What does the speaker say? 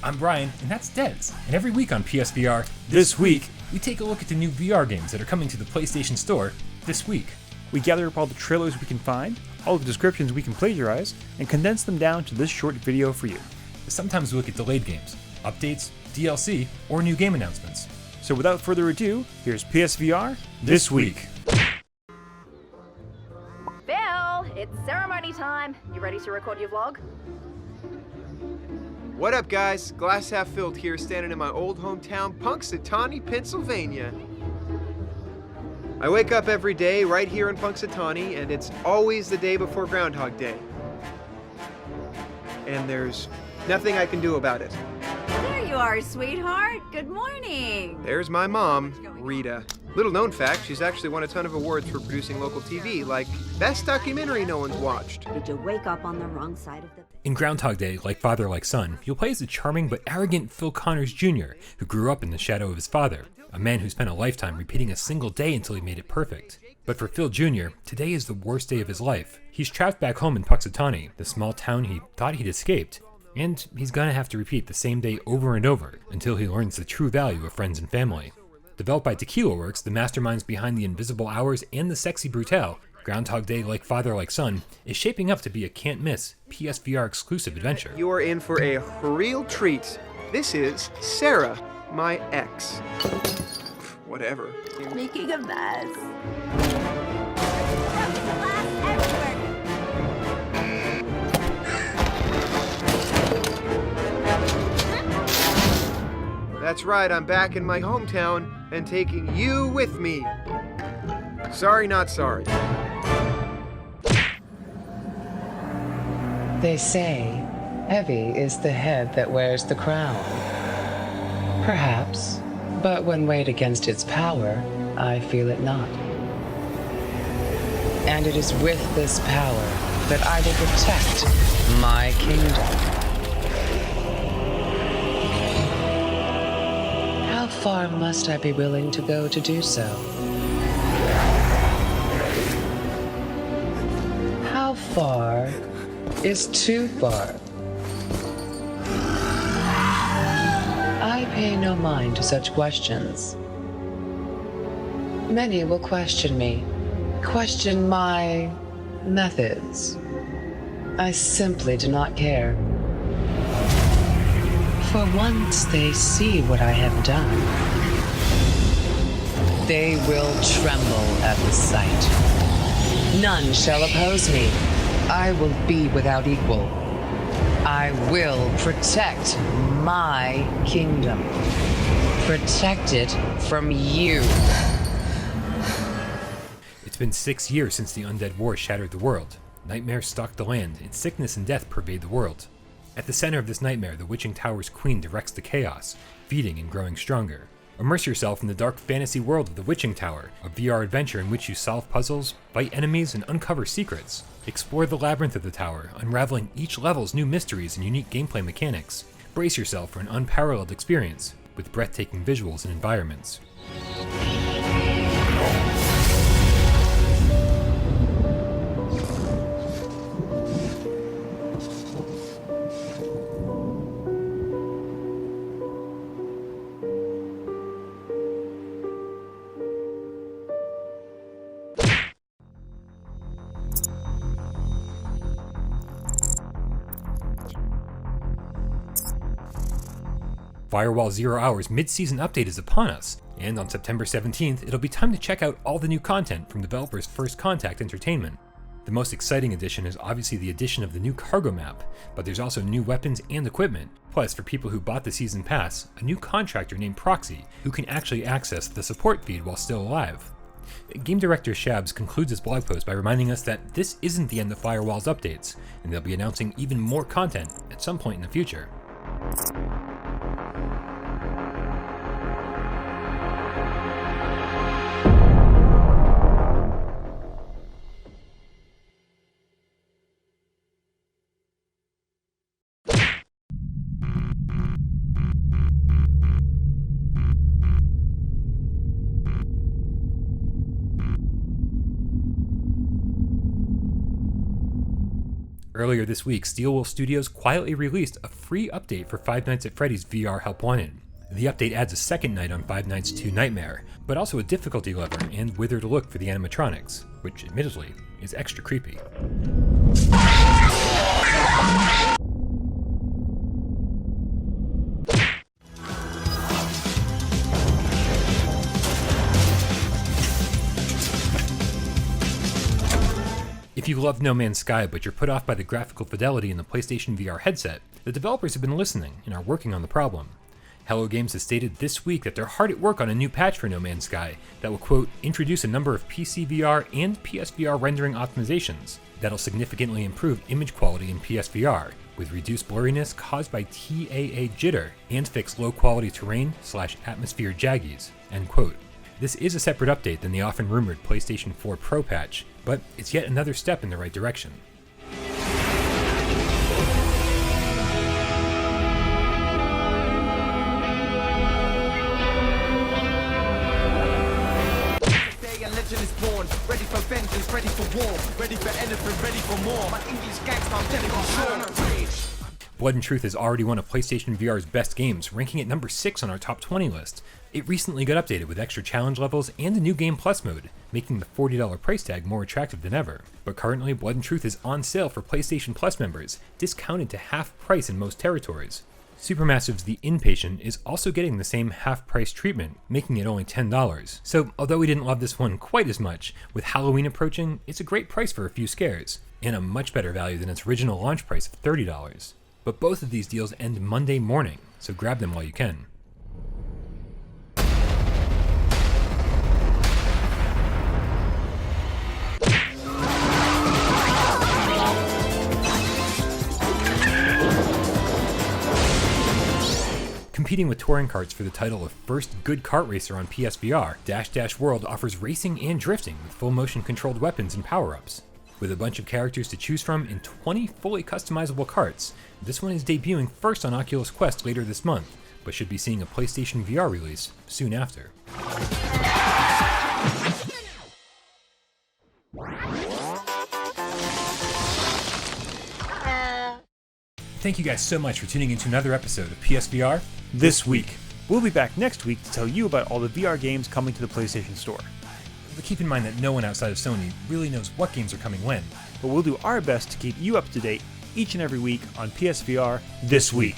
I'm Brian, and that's Dez. And every week on PSVR, this week, we take a look at the new VR games that are coming to the PlayStation Store this week. We gather up all the trailers we can find, all the descriptions we can plagiarize, and condense them down to this short video for you. Sometimes we look at delayed games, updates, DLC, or new game announcements. So without further ado, here's PSVR This Week. Phil, it's ceremony time. You ready to record your vlog? What up, guys? Glass half filled here, standing in my old hometown, Punxsutawney, Pennsylvania. I wake up every day right here in Punxsutawney, and it's always the day before Groundhog Day. And there's nothing I can do about it. There you are, sweetheart. Good morning. There's my mom, Rita. Little known fact, she's actually won a ton of awards for producing local TV, like Best Documentary No One's Watched. Did you wake up on the wrong side of the bed? In Groundhog Day, like father, like son, you'll play as the charming but arrogant Phil Connors Jr., who grew up in the shadow of his father, a man who spent a lifetime repeating a single day until he made it perfect. But for Phil Jr., today is the worst day of his life. He's trapped back home in Punxsutawney, the small town he thought he'd escaped, and he's gonna have to repeat the same day over and over until he learns the true value of friends and family. Developed by Tequila Works, the masterminds behind The Invisible Hours and The Sexy Brutale, Groundhog Day, like father, like son, is shaping up to be a can't-miss PSVR exclusive adventure. You are in for a real treat. This is Sarah, my ex. Whatever. Making a mess. That's right, I'm back in my hometown and taking you with me. Sorry, not sorry. They say, heavy is the head that wears the crown. Perhaps, but when weighed against its power, I feel it not. And it is with this power that I will protect my kingdom. How far must I be willing to go to do so? How far is too far? I pay no mind to such questions. Many will question me, question my methods. I simply do not care. For once they see what I have done, they will tremble at the sight. None shall oppose me. I will be without equal. I will protect my kingdom. Protect it from you. It's been 6 years since the Undead War shattered the world. Nightmares stalk the land, and sickness and death pervade the world. At the center of this nightmare, the Witching Tower's queen directs the chaos, feeding and growing stronger. Immerse yourself in the dark fantasy world of the Witching Tower, a VR adventure in which you solve puzzles, fight enemies, and uncover secrets. Explore the labyrinth of the tower, unraveling each level's new mysteries and unique gameplay mechanics. Brace yourself for an unparalleled experience, with breathtaking visuals and environments. Firewall Zero Hour's mid-season update is upon us, and on September 17th, it'll be time to check out all the new content from developers First Contact Entertainment. The most exciting addition is obviously the addition of the new cargo map, but there's also new weapons and equipment. Plus, for people who bought the season pass, a new contractor named Proxy, who can actually access the support feed while still alive. Game director Shabs concludes his blog post by reminding us that this isn't the end of Firewall's updates, and they'll be announcing even more content at some point in the future. Earlier this week, Steelwolf Studios quietly released a free update for Five Nights at Freddy's VR Help Wanted. The update adds a second night on Five Nights 2 Nightmare, but also a difficulty lever and withered look for the animatronics, which admittedly is extra creepy. If you love No Man's Sky but you're put off by the graphical fidelity in the PlayStation VR headset, the developers have been listening and are working on the problem. Hello Games has stated this week that they're hard at work on a new patch for No Man's Sky that will, quote, introduce a number of PCVR and PSVR rendering optimizations that'll significantly improve image quality in PSVR, with reduced blurriness caused by TAA jitter, and fix low-quality terrain/atmosphere jaggies, end quote. This is a separate update than the often rumored PlayStation 4 Pro patch, but it's yet another step in the right direction. Is born, ready for vengeance, ready for war, ready for anything, ready for more. My English gangster, I'm dead on sure. Blood and Truth is already one of PlayStation VR's best games, ranking at number 6 on our top 20 list. It recently got updated with extra challenge levels and a new Game Plus mode, making the $40 price tag more attractive than ever. But currently, Blood and Truth is on sale for PlayStation Plus members, discounted to half price in most territories. Supermassive's The Inpatient is also getting the same half-price treatment, making it only $10. So, although we didn't love this one quite as much, with Halloween approaching, it's a great price for a few scares, and a much better value than its original launch price of $30. But both of these deals end Monday morning, so grab them while you can. Competing with touring karts for the title of first good kart racer on PSVR, Dash Dash World offers racing and drifting with full motion controlled weapons and power-ups. With a bunch of characters to choose from and 20 fully customizable karts, this one is debuting first on Oculus Quest later this month, but should be seeing a PlayStation VR release soon after. Thank you guys so much for tuning into another episode of PSVR This week. We'll be back next week to tell you about all the VR games coming to the PlayStation Store. But keep in mind that no one outside of Sony really knows what games are coming when. But we'll do our best to keep you up to date each and every week on PSVR This Week.